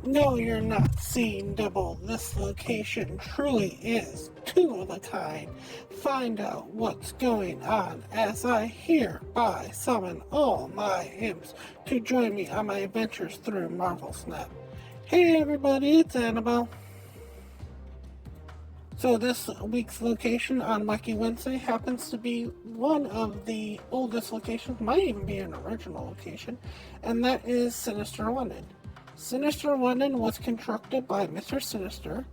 No, you're not seeing double. This location truly is two of a kind. Find out what's going on as I hereby summon all my imps to join me on my adventures through Marvel Snap. Hey everybody, it's Annabelle. So this week's location on Wacky Wednesday happens to be one of the oldest locations, might even be an original location, and that is Sinister London. Sinister London was constructed by Mister Sinister.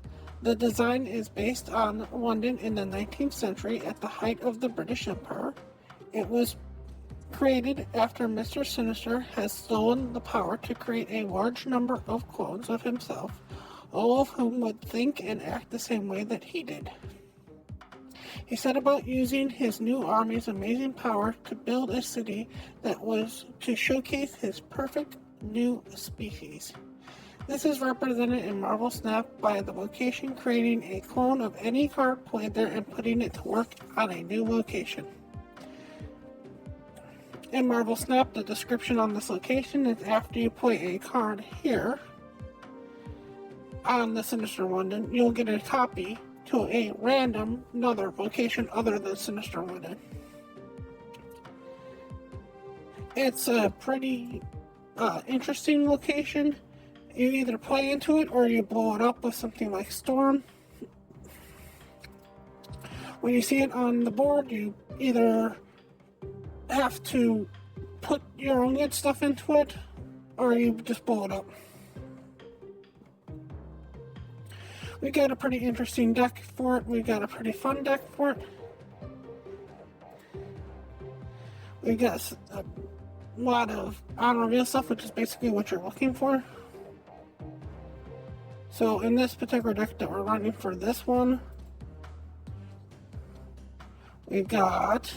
The design is based on London in the 19th century at the height of the British Empire. It was created after Mister Sinister has stolen the power to create a large number of clones of himself, all of whom would think and act the same way that he did. He set about using his new army's amazing power to build a city that was to showcase his perfect new species. This is represented in Marvel Snap by the location creating a clone of any card played there and putting it to work on a new location. In Marvel Snap, the description on this location is after you play a card here on the Sinister London, you'll get a copy to a random another location other than Sinister London. It's a pretty interesting location. You either play into it or you blow it up with something like Storm. When you see it on the board, you either have to put your own good stuff into it or you just blow it up. We got a pretty interesting deck for it. We got a pretty fun deck for it. We got a lot of on-reveal stuff, which is basically what you're looking for. So in this particular deck that we're running for this one, we've got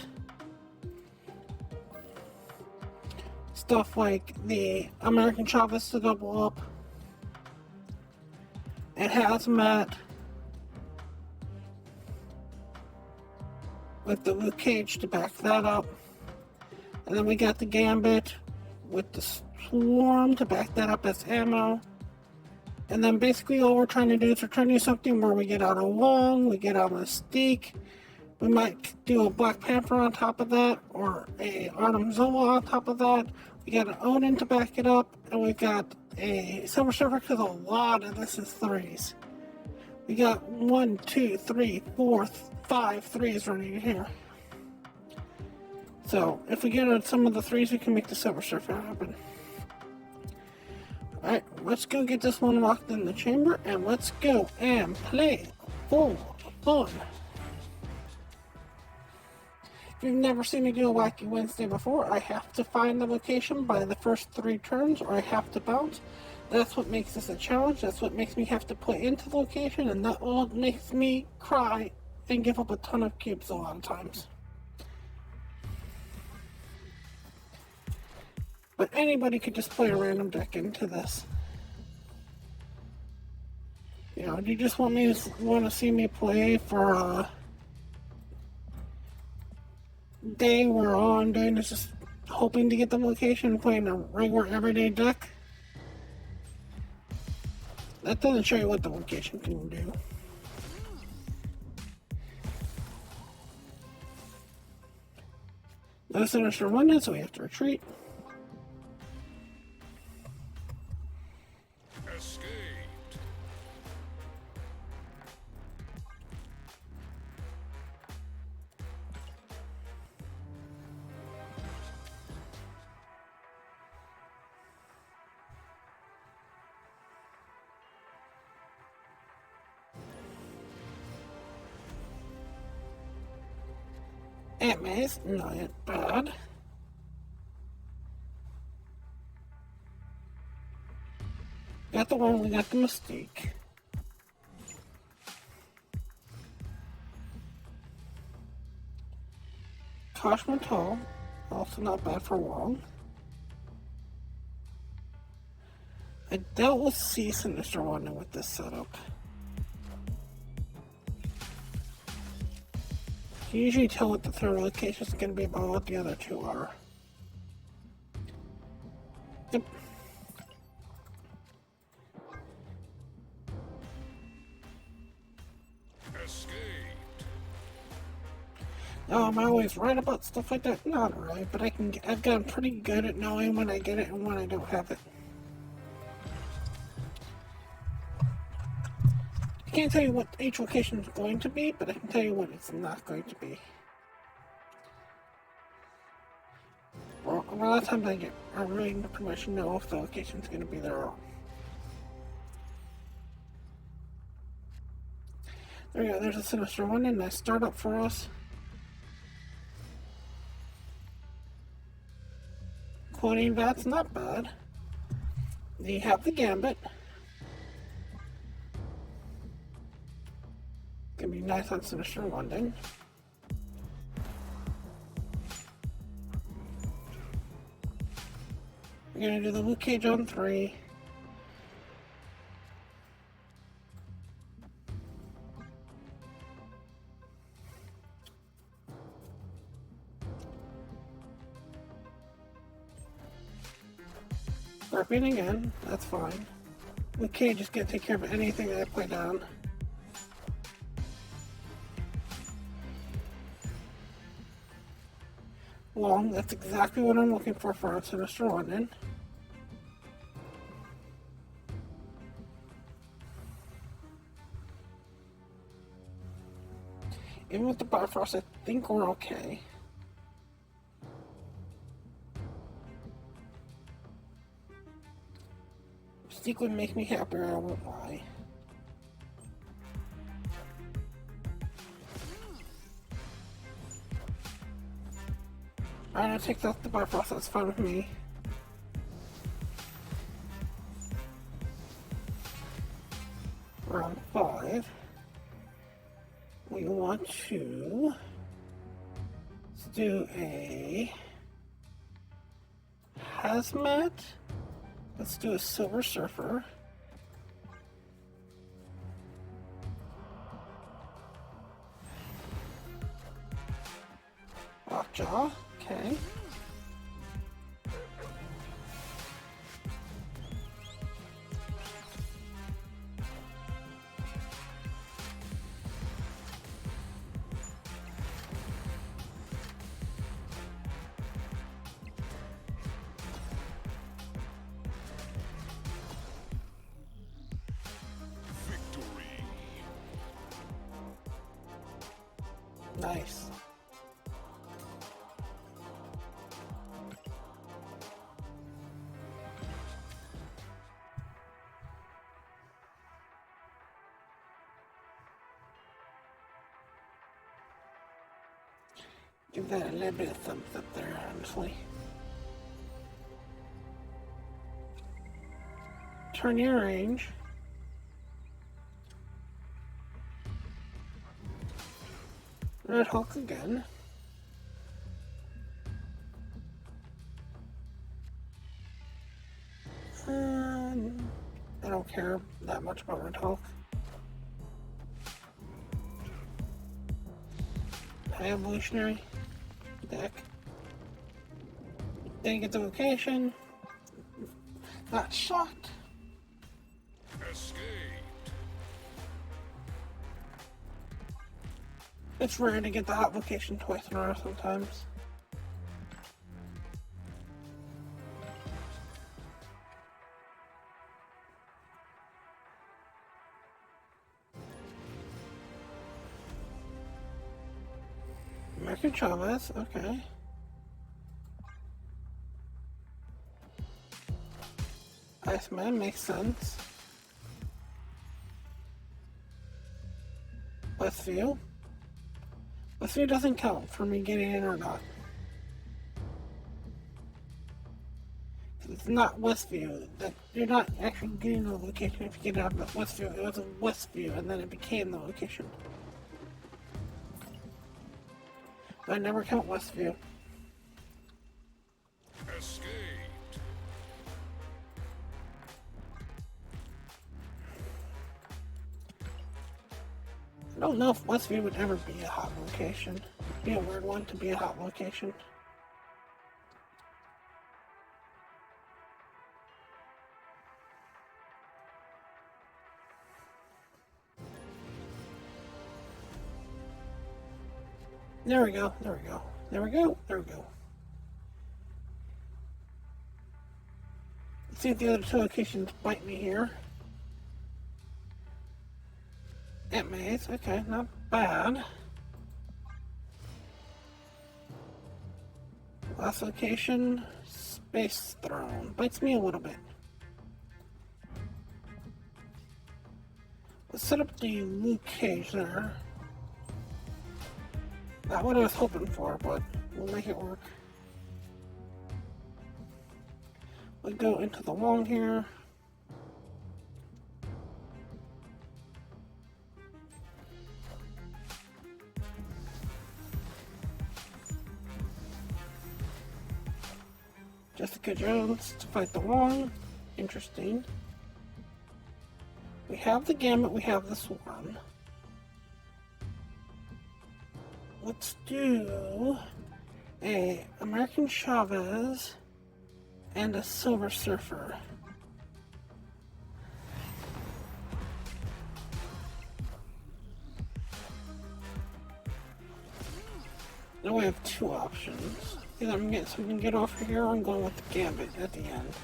stuff like the American Chavez to double up. It has Matt with the Luke Cage to back that up. And then we got the Gambit with the Swarm to back that up as ammo. And then basically all we're trying to do is we're trying to do something where we get out a Wong, we get out a Mystique. We might do a Black Panther on top of that, or a Artem Zola on top of that. We got an Odin to back it up, and we got a Silver Surfer because a lot of this is threes. We got 1, 2, 3, 4, 5 threes running here. So if we get some of the threes, we can make the Silver Surfer happen. Alright, let's go get this one locked in the chamber, and let's go and play for fun. If you've never seen me do a Wacky Wednesday before, I have to find the location by the first 3 turns, or I have to bounce. That's what makes this a challenge. That's what makes me have to play into the location, and that all makes me cry and give up a ton of cubes a lot of times. But anybody could just play a random deck into this. You know, do you just want to see me play for a day where all I'm doing is just hoping to get the location and playing a regular everyday deck? That doesn't show you what the location can do. No Sinister London, so we have to retreat. Ant-Man's not bad. Got the one, we got the Mystique. Koshmental, also not bad for long. I dealt with Sinister London with this setup. You usually tell what the third location is going to be about what the other two are. Yep. Am I always right about stuff like that? Not really, but I've gotten pretty good at knowing when I get it and when I don't have it. I can't tell you what each location is going to be, but I can tell you what it's not going to be. Well, a lot of times I really pretty much know if the location's going to be there or not. There we go, there's a Sinister London, nice startup for us. Quoting that's not bad. You have the Gambit. Gonna be nice on Sinister London. We're gonna do the Luke Cage on 3. Scorpion again, that's fine. Luke Cage is gonna take care of anything that I play down. Long, that's exactly what I'm looking for our Sinister London. Even with the Bifrost, I think we're okay. Mystique would make me happier, I won't lie. Alright, I'll take out the Bifrost, that's fine with me. Round 5. We want to do a hazmat. Let's do a Silver Surfer. Lockjaw, okay. Nice. Give that a little bit of thumbs up there, honestly. Turn your range. Red Hulk again. I don't care that much about Red Hulk. High Evolutionary deck. Didn't get the location. Not shocked. Escaped. It's rare to get the hot location twice in a row sometimes. American Chavez, okay. Iceman makes sense. Westview. Westview doesn't count for me getting in or not. It's not Westview. That you're not actually getting the location if you get out of Westview. It was a Westview and then it became the location. I never count Westview. Escaped. I don't know if Westview would ever be a hot location. It'd be a weird one to be a hot location. There we go. There we go. There we go. There we go. Let's see if the other two locations bite me here. Ant Maze. Okay, not bad. Last location, Space Throne. Bites me a little bit. Let's set up the Luke Cage there. Not what I was hoping for, but we'll make it work. We'll go into the wall here. Jessica Jones to fight the Wong. Interesting. We have the Gambit, we have this one. Let's do a American Chavez and a Silver Surfer. Now we have two options. Either I'm getting something to get off here, or I'm going with the Gambit at the end.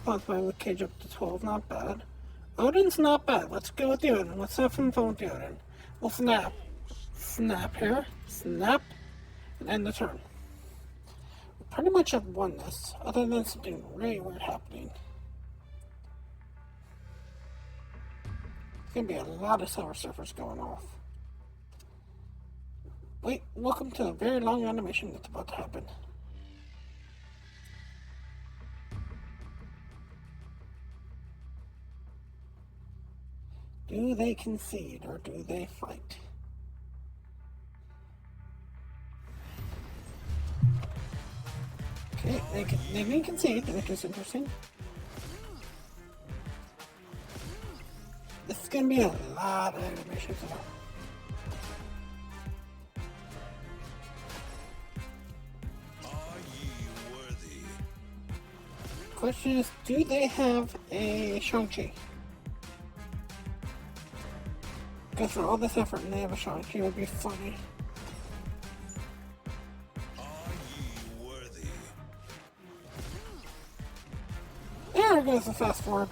Pause my Luke Cage up to 12, not bad. Odin's not bad. Let's go with the Odin. Let's have some fun with the Odin. We'll snap. Snap here. Snap. And end the turn. We pretty much have won this, other than something really weird happening. There's gonna be a lot of Silver Surfers going off. Wait, welcome to a very long animation that's about to happen. Do they concede or do they fight? Okay, they can concede, which is interesting. This is going to be a lot of animations. Are ye worthy? Question is, do they have a Shang-Chi? Because for all this effort and they have a Shang-Chi, it would be funny. Are ye worthy? There goes the fast forward.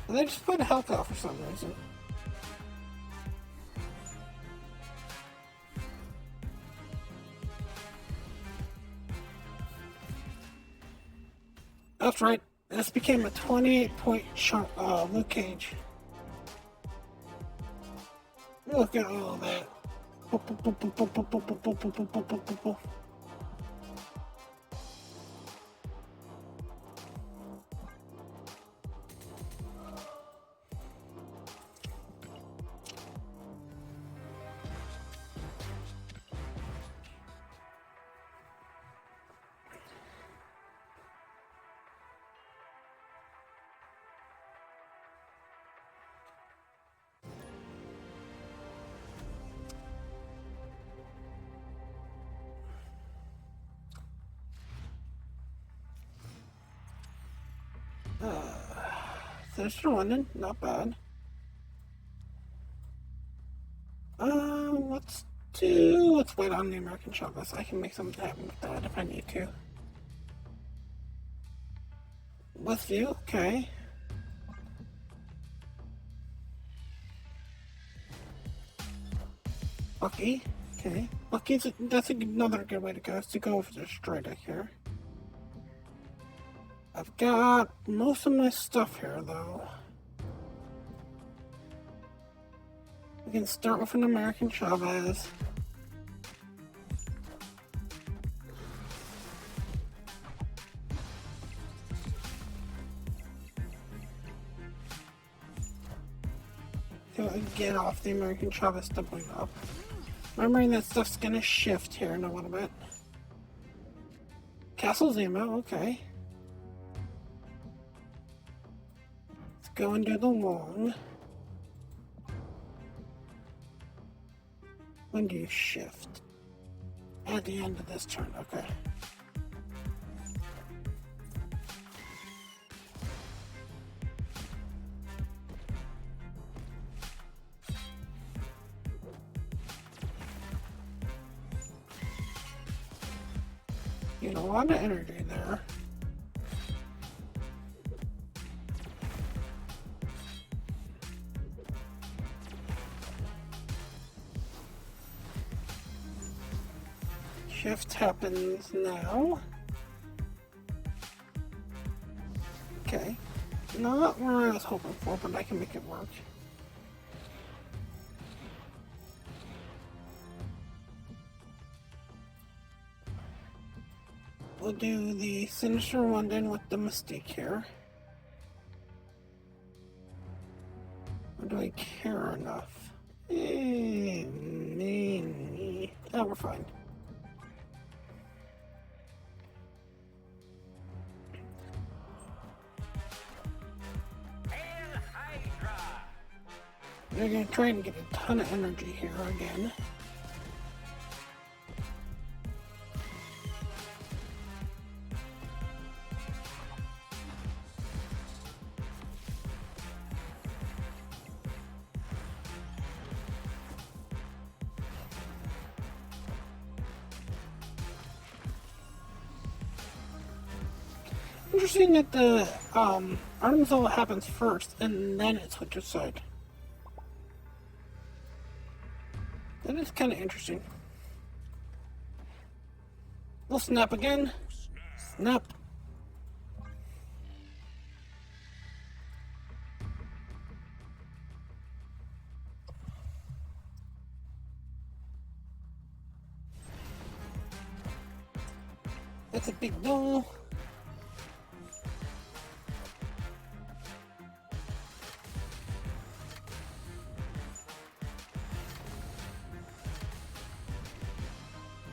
And they just put a health out for some reason. That's right. This became a 28-point Luke Cage. Look at all that. Sinister London, not bad. Let's wait on the American Chavez. I can make something happen with that if I need to. Westview, okay. Wacky, okay. That's another good way to go, is to go for the straight deck here. I've got most of my stuff here, though. We can start with an American Chavez. So I get off the American Chavez doubling up. Remembering that stuff's gonna shift here in a little bit. Castle Zemo, okay. Go and do the long. When do you shift? At the end of this turn, okay. You know, a lot of energy there. Shift happens now. Okay. Not what I was hoping for, but I can make it work. We'll do the Sinister London with the Mystique here. Or do I care enough? Oh, we're fine. We're going to try and get a ton of energy here again. Interesting that the Artemisol happens first and then it switches side. That is kind of interesting. We'll snap again. Snap. That's a big no.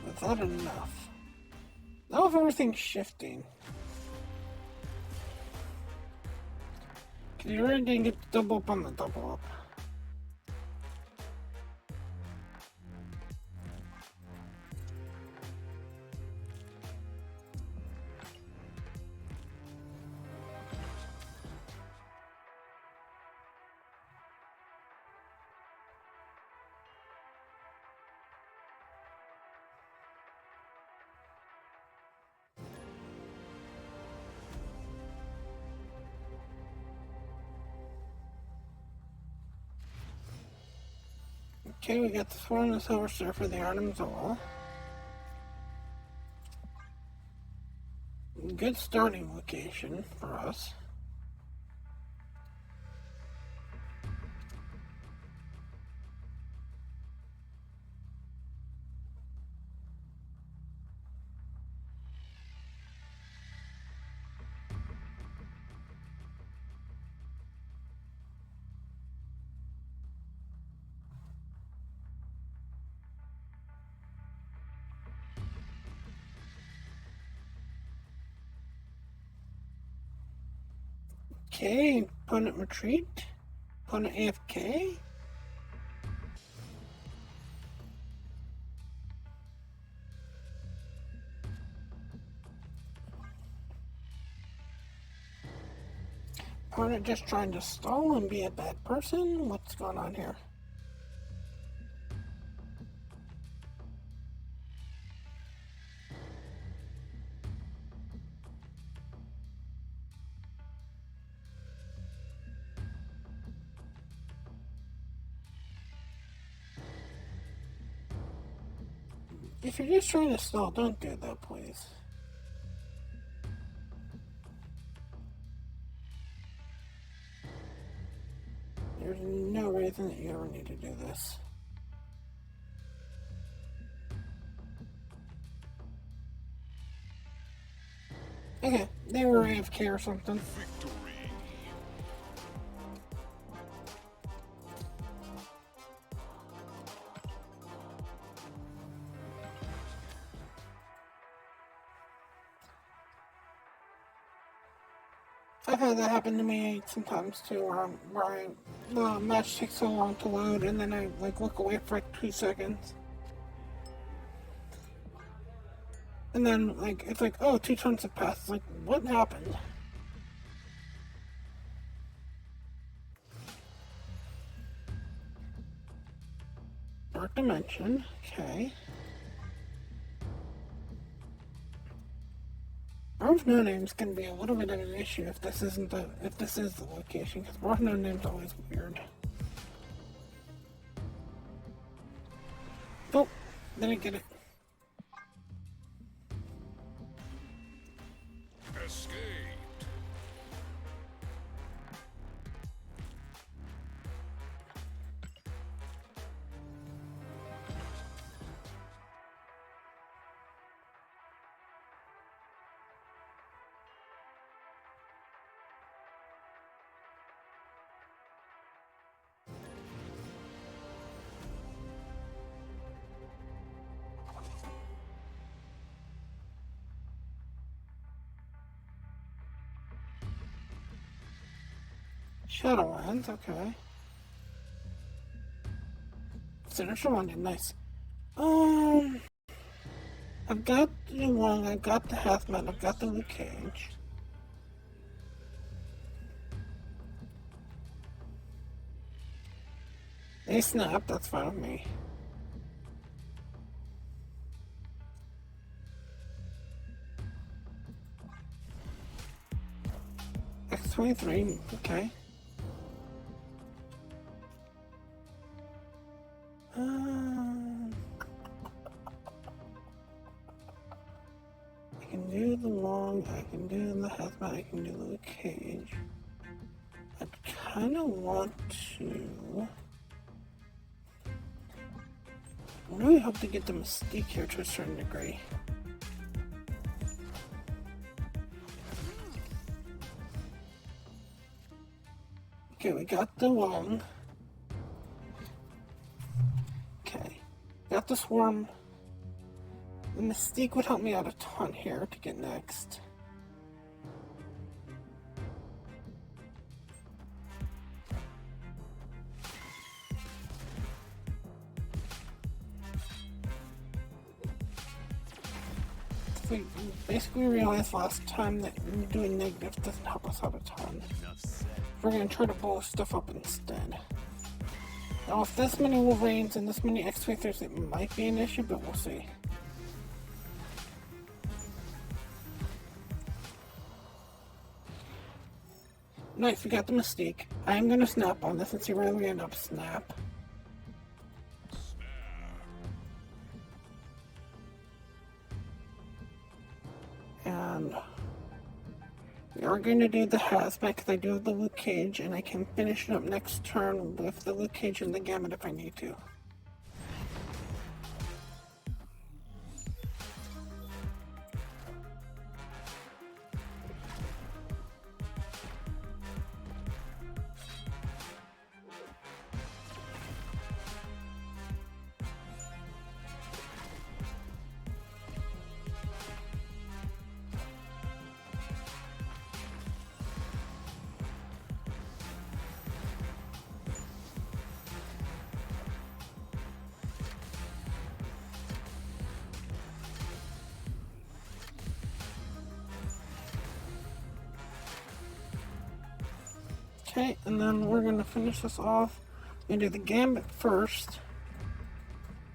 That's not enough. Now if everything's shifting. You really didn't get the double up on the double up. Okay, we got the Sword and the Silver Star for the Artemisol. Good starting location for us. Okay, opponent retreat. Opponent AFK. Opponent just trying to stall and be a bad person. What's going on here? If you're just trying to stall, don't do that, please. There's no reason that you ever need to do this. Okay, they were AFK or something. I've had that happen to me sometimes too, where the match takes so long to load and then I like look away for like 2 seconds. And then, like, it's like, oh, 2 turns have passed. It's like, what happened? Dark Dimension, okay. Bar of No Names can be a little bit of an issue if this is the location, because Bar of No Names is always weird. Oh, didn't get it. Escaped. Shadowlands, okay. Sinister London, nice. I've got the Wong, I've got the Hazmat, I've got the Luke Cage. They snap, that's fine with me. X23, okay. I can do the Long, I can do the Hazmat, I can do the Luke Cage. I kind of want to... I really hope to get the Mystique here to a certain degree. Okay, we got the Long. Okay, got the Swarm. The Mystique would help me out a ton here to get next. We basically realized last time that doing negative doesn't help us out a ton. We're going to try to blow stuff up instead. Now with this many Wolverines and this many X-Factors, it might be an issue, but we'll see. Nice, we got the Mystique. I am going to snap on this and see where we end up. Snap. And we are going to do the Hazmat because I do have the Luke Cage, and I can finish it up next turn with the Luke Cage and the Gamut if I need to. Okay, and then we're going to finish this off and do the Gambit first.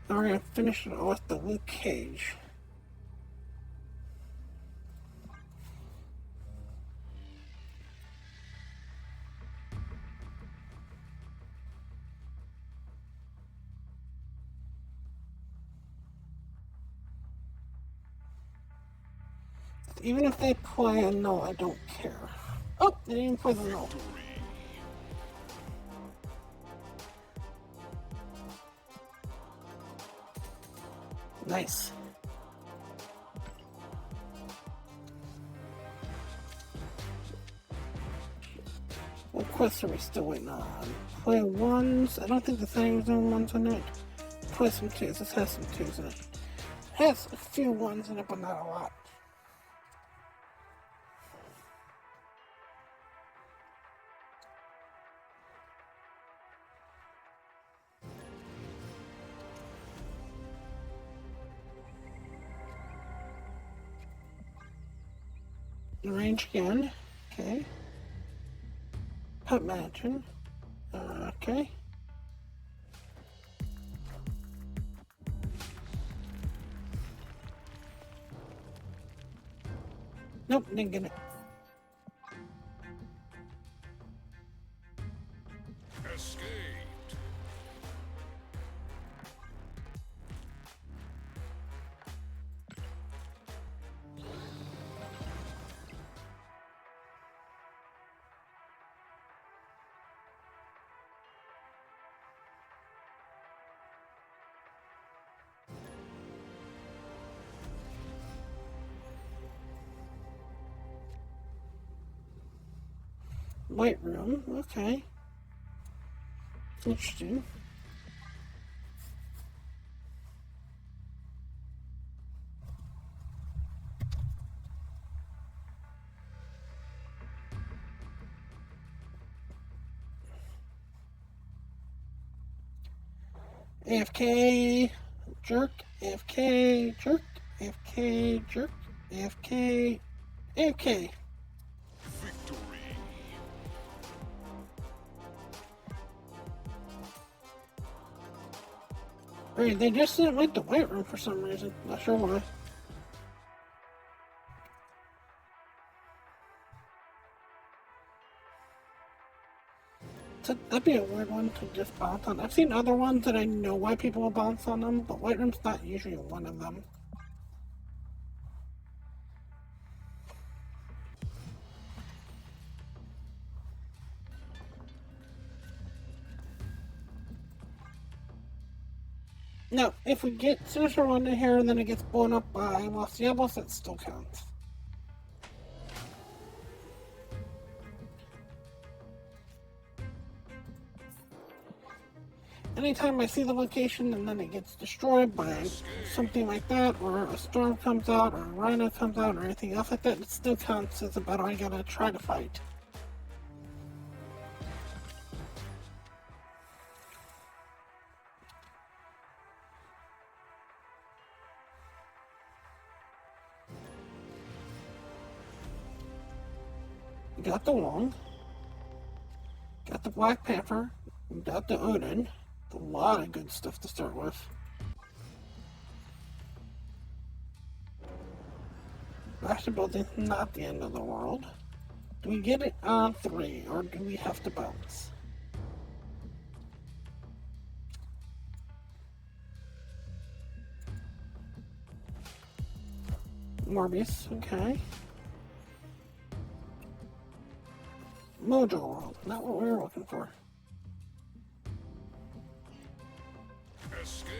And we're going to finish it off with the Luke Cage. Even if they play a null, I don't care. Oh, they didn't even play the null. Nice. What quests are we still waiting on? Play ones. I don't think the thing's doing ones in it. Play some twos. This has some twos in it. It has a few ones in it, but not a lot. Range again. Okay. Pet Mansion. Okay. Nope, didn't get it. Escaped. White room. Okay. Interesting. AFK, jerk, AFK, jerk, AFK, jerk, AFK, AFK. Victory. Right, they just didn't like the white room for some reason. Not sure why. That'd be a weird one to just bounce on. I've seen other ones that I know why people will bounce on them, but white room's not usually one of them. Now, if we get Sinister London here and then it gets blown up by Los Diablos, that still counts. Anytime I see the location and then it gets destroyed by something like that, or a storm comes out, or a rhino comes out, or anything else like that, it still counts as a battle I gotta try to fight. Got the Wong, got the Black Panther, got the Odin. A lot of good stuff to start with. Bash the building, not the end of the world. Do we get it on 3, or do we have to bounce? Morbius, okay. Mojo World, not what we were looking for. Escaped.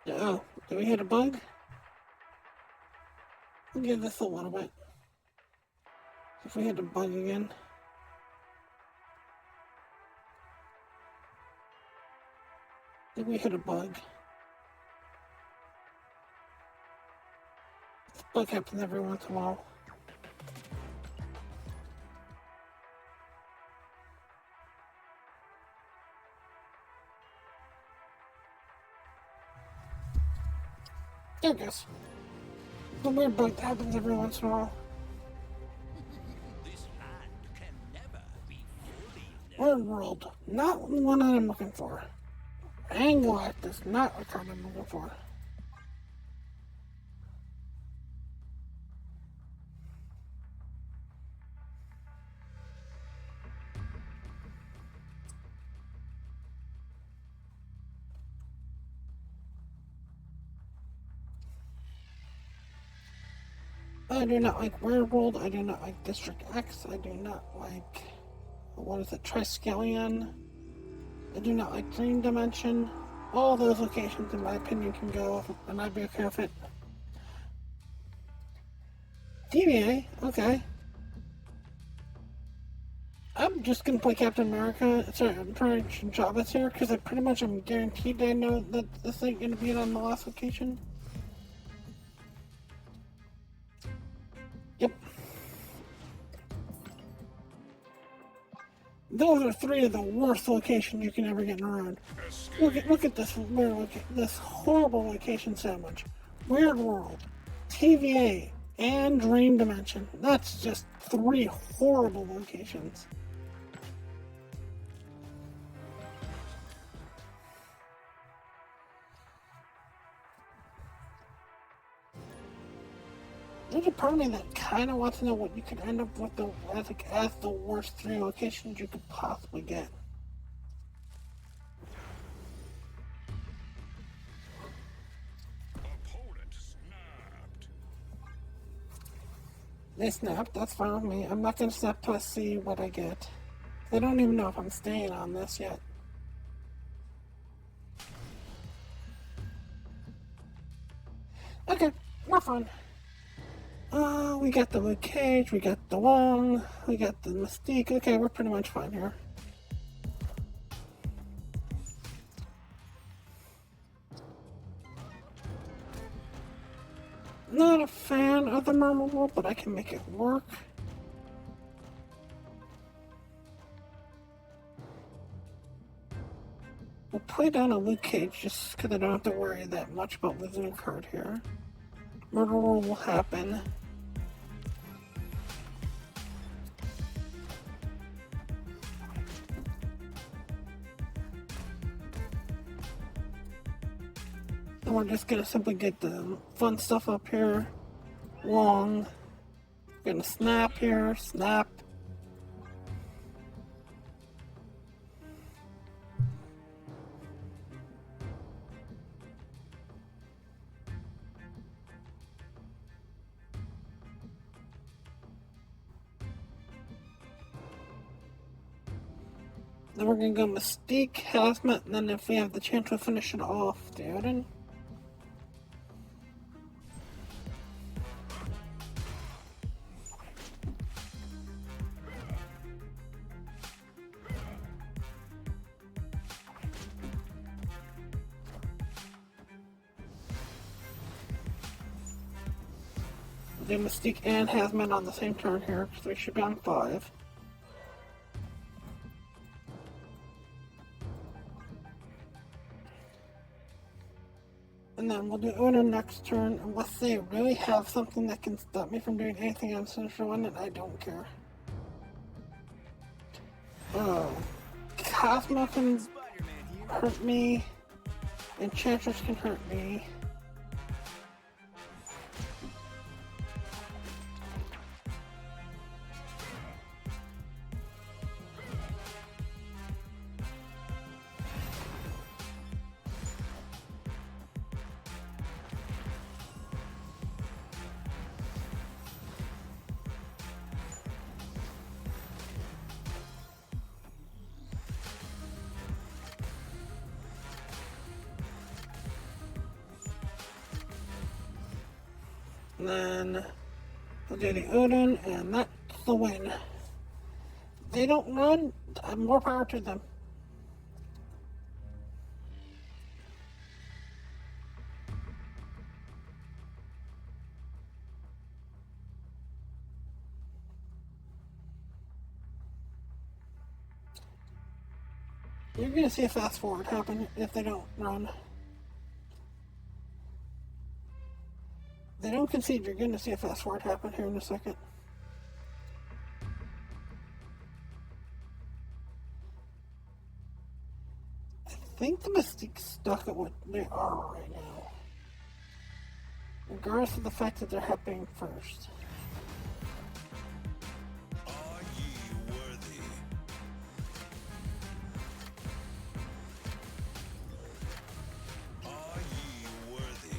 Oh, did we hit a bug? We'll give this a little bit. If we hit a bug again. Did we hit a bug? This bug happens every once in a while. There it goes. The weird bug that happens every once in a while. This land can never be fully Weird world. Not the one I'm looking for. Angle act is not the card I'm looking for. I do not like Weird World. I do not like District X. I do not like, what is it, Triskelion. I do not like Dream Dimension. All those locations, in my opinion, can go, and I'd be okay with it. DVA, okay. I'm just gonna play Captain America. Sorry, I'm trying Java's here because I pretty much am guaranteed I know that this ain't gonna be on the last location. Yep. Those are three of the worst locations you can ever get in a round. Look at this weird this horrible location sandwich. Weird World, TVA, and Dream Dimension. That's just three horrible locations. There's a part of me that kind of wants to know what you could end up with as the worst three locations you could possibly get. Opponent snapped. They snapped, that's fine with me. I'm not gonna snap till I see what I get. They don't even know if I'm staying on this yet. Okay, we're fine. We got the Luke Cage, we got the Wong, we got the Mystique. Okay, we're pretty much fine here. Not a fan of the Murmur World, but I can make it work. We'll play down a Luke Cage just because I don't have to worry that much about losing a card here. Murder World will happen. And we're just gonna simply get the fun stuff up here. Long. Gonna snap here, snap. Then we're gonna go Mystique, Hazmat, and then if we have the chance we'll finish it off, Theoden. Do Mystique and Hazmat on the same turn here, because we should be on 5. And then we'll do Una next turn, unless they really have something that can stop me from doing anything on Sinister London, I don't care. Cosmo can hurt me, Enchantress can hurt me. And then we'll do the Odin, and that's the win. They don't run, more power to them. You're gonna see a fast forward happen if they don't run. They don't concede, you're gonna see a fast forward happen here in a second. I think the Mystique's stuck at what they are right now. Regardless of the fact that they're happening first. Are ye worthy? Are ye worthy?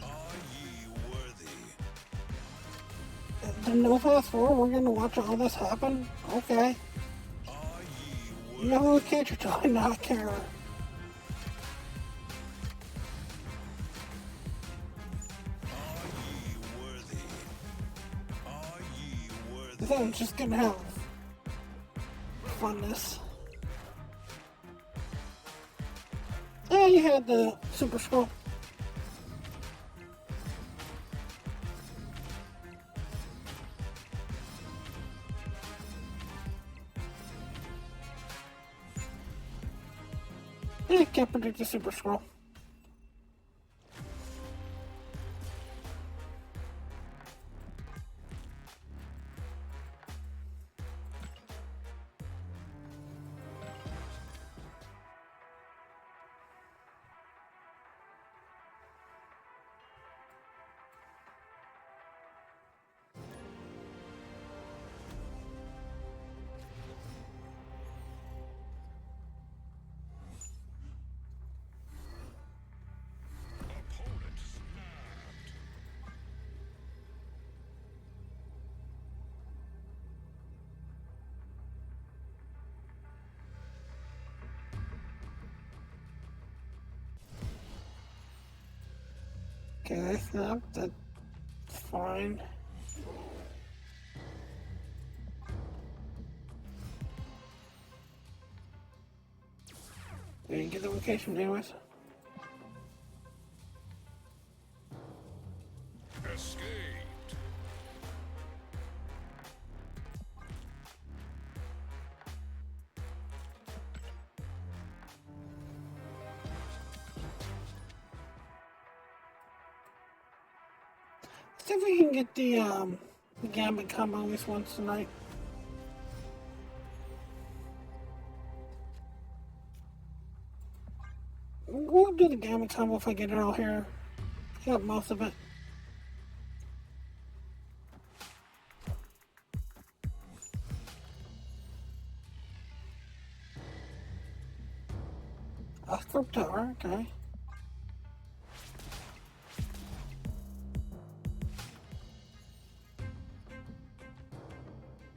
Are ye worthy? There's no fast forward, we're gonna watch all this happen? Okay. Are ye worthy? No, can't you tell me not care? Are ye worthy? I thought I was just gonna have funness. Oh, you had the Super Scroll. I can't predict the Super Scroll. Opponent snapped. Okay, I snapped. That's fine. We didn't get the location anyways. Escaped. See if we can get the Gambit combo at least once tonight. We'll do the Gambit combo if I get it all here. Got most of it. Oscar Tower, okay.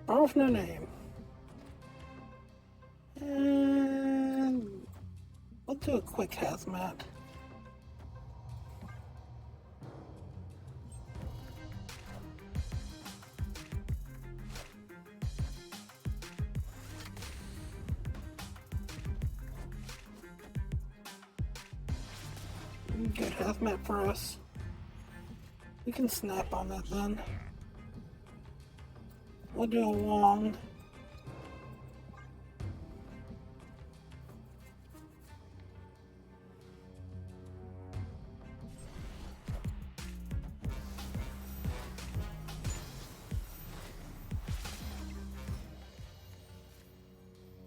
Both no name. And we'll do a quick hazmat. Good hazmat for us. We can snap on that then. We'll do a long.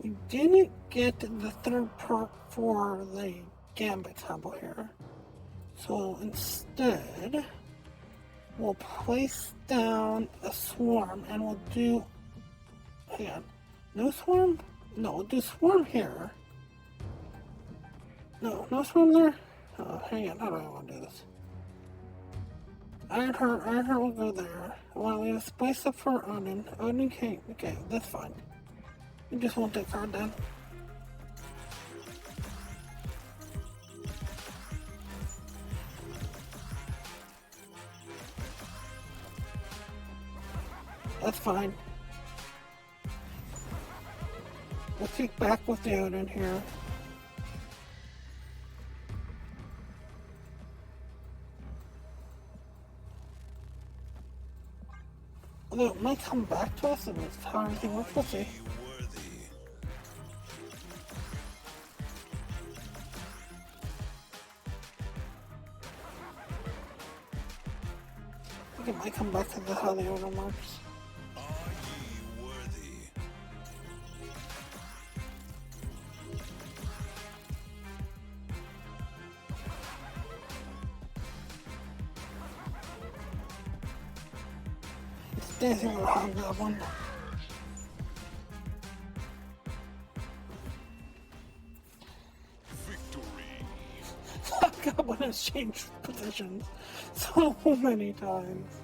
We didn't get the third perk for the Gambit combo here. So instead, we'll place down a swarm and we'll do. Hang on. No swarm? No, we'll do swarm here. No, no swarm there? Hang on, how do I want to do this? Iron Heart will go there. I want to leave a space up for Odin. Odin can't. Okay, that's fine. We just want that card down. That's fine. We'll kick back with the Odin here. Although it might come back to us and it's how everything works. We'll see. Ye worthy. I think it might come back to the how the Odin works. Are ye worthy? It's dancing with a hobgoblin. Victory. Hobgoblin has changed positions so many times.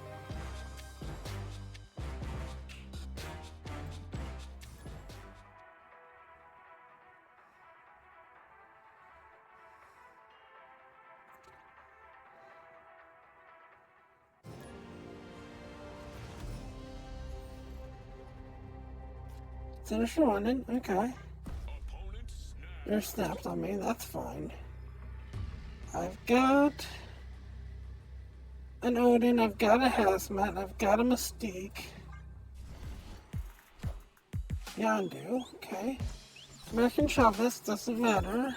Sinister London, okay. Opponent snap. They're snapped on me, that's fine. I've got an Odin, I've got a Hazmat, I've got a Mystique. Yondu, okay. Smack and shove this, doesn't matter.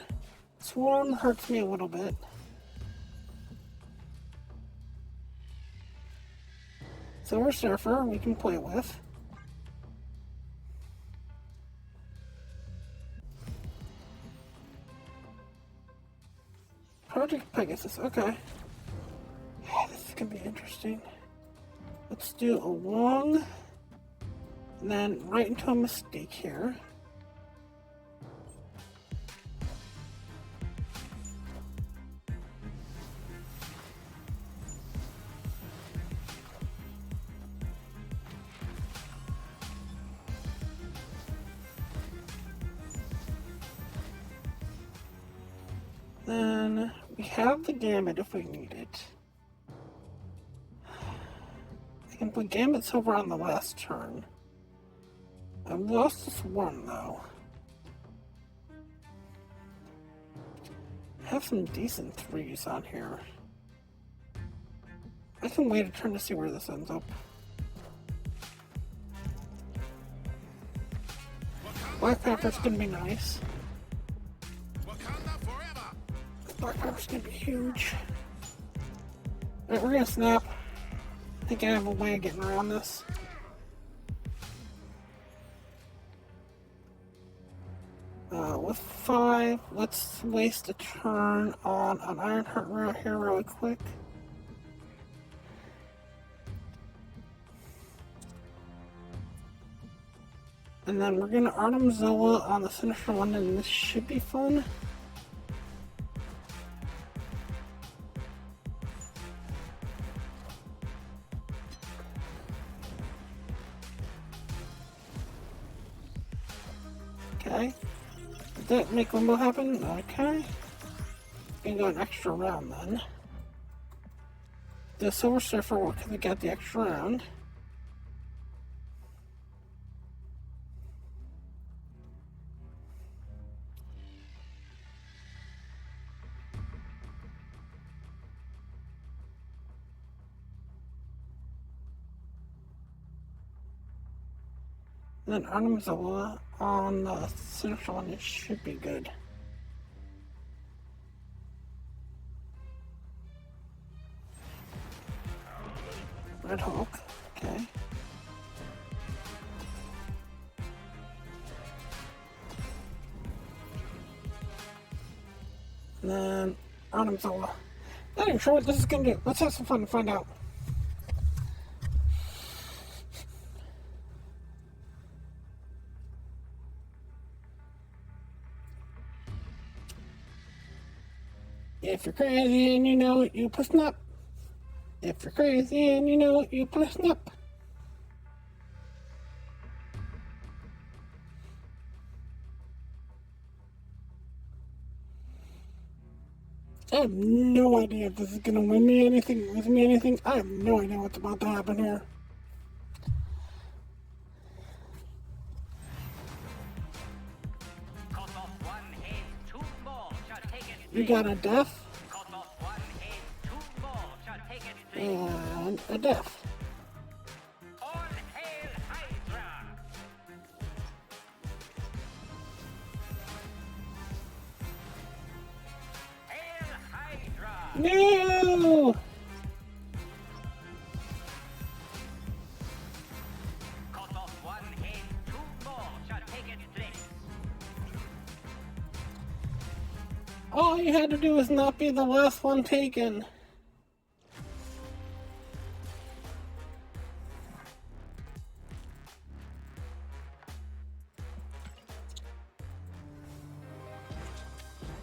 Swarm hurts me a little bit. Silver Surfer we can play with. Project Pegasus, okay. This is gonna be interesting. Let's do a Wong, and then right into a Mystique here. Then we have the Gambit if we need it. I can put Gambit Silver on the last turn. I've lost this one though. I have some decent threes on here. I can wait a turn to see where this ends up. Black Panther's gonna be nice. Black Panther's gonna be huge. Alright, we're gonna snap. I think I have a way of getting around this. With 5, let's waste a turn on an Ironheart Rare here really quick. And then we're gonna Artem Zola on the Sinister London, and this should be fun. Okay. Did that make Limbo happen? Okay. Gonna go an extra round then. The Silver Surfer will get the extra round. And then Artem Zola on the Sinister London should be good. Red Hulk, okay. And then Artem Zola. Not even sure what this is gonna do. Let's have some fun and find out. If you're crazy and you know it, you listen up. If you're crazy and you know it, you listen up. I have no idea if this is gonna win me anything, lose me anything. I have no idea what's about to happen here. You got a death. And a death. No! All you had to do was not be the last one taken.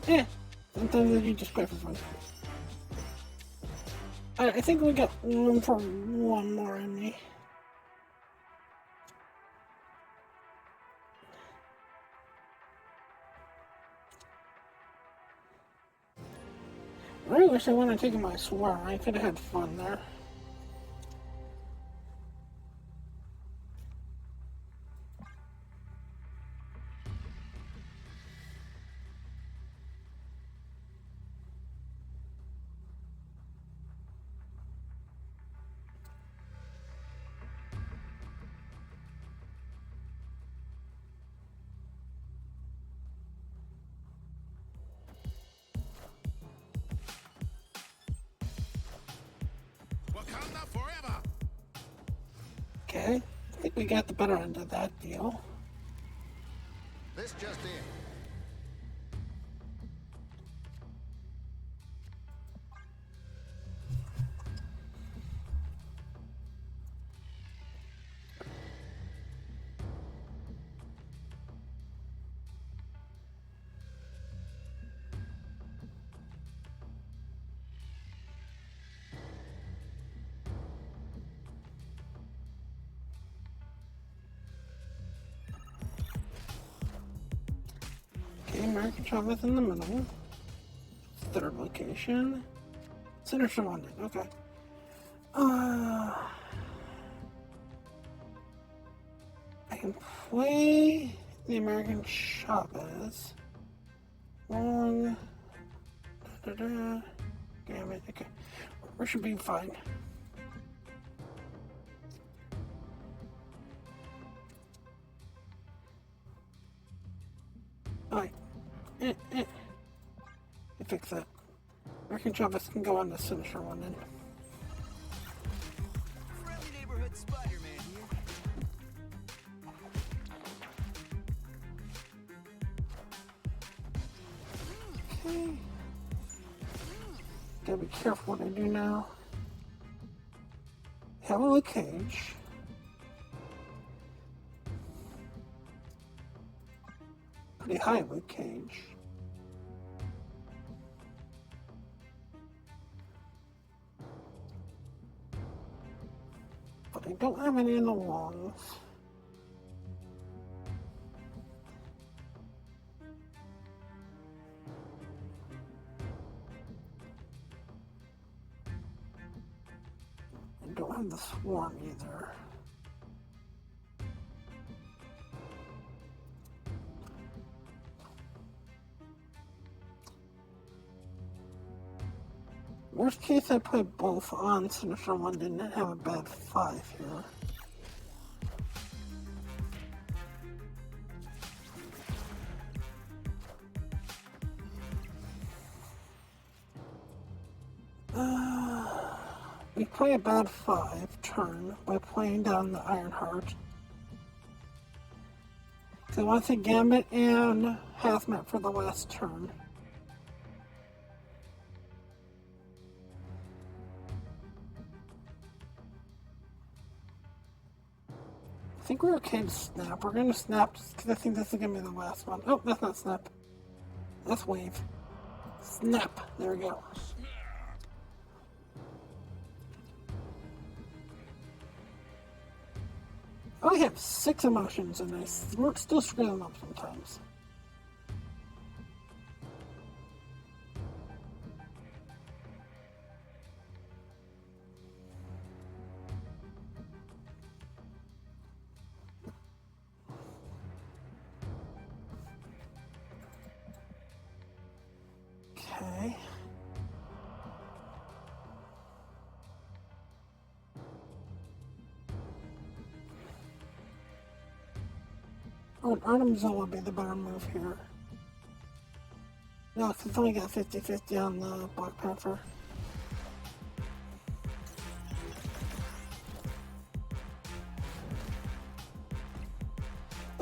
Yeah, sometimes you just play for fun. Alright, I think we got room for one more in me. I really wish I wouldn't have taken my swarm. I could have had fun there. forever. Okay, I think we got the better end of that deal. This just in. Okay, American Chavez in the middle. Third location. Sinister London, okay. I can play the American Chavez. Long. Damn it, okay. We should be fine. Alright. Fix that. American Chavez can go on the Sinister London. Friendly neighborhood Spider-Man here. Okay. Gotta be careful what I do now. Have a little cage. Pretty high wood cage. But I don't have any in the lungs. I don't have the swarm either. Worst case, I play both on Sinister London and have a bad 5 here. We play a bad 5 turn by playing down the Ironheart. So I want to Gambit and Hazmat for the last turn. I think we're okay to snap. We're going to snap because I think this is going to be the last one. Oh, that's not snap. That's wave. Snap. There we go. I only have 6 emotions and I still screw them up sometimes. Okay. Oh, an Artem Zone would be the better move here. No, because it's only got 50-50 on the Black Panther.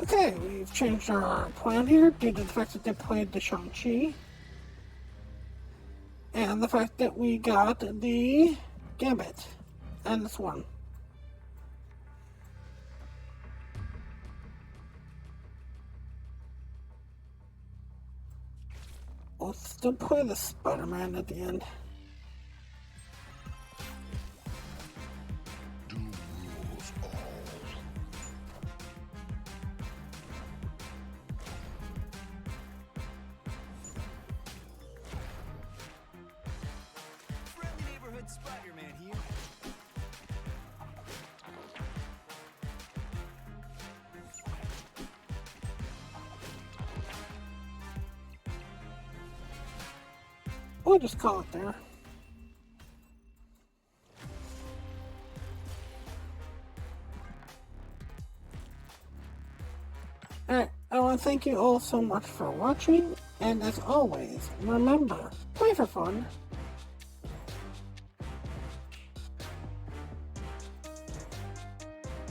Okay, we've changed our plan here due to the fact that they played the Shang-Chi. And the fact that we got the Gambit and this one. We'll still play the Spider-Man at the end. Do rules all. Friendly neighborhood Spider-Man here. We'll just call it there. Alright, I want to thank you all so much for watching, and as always, remember, play for fun,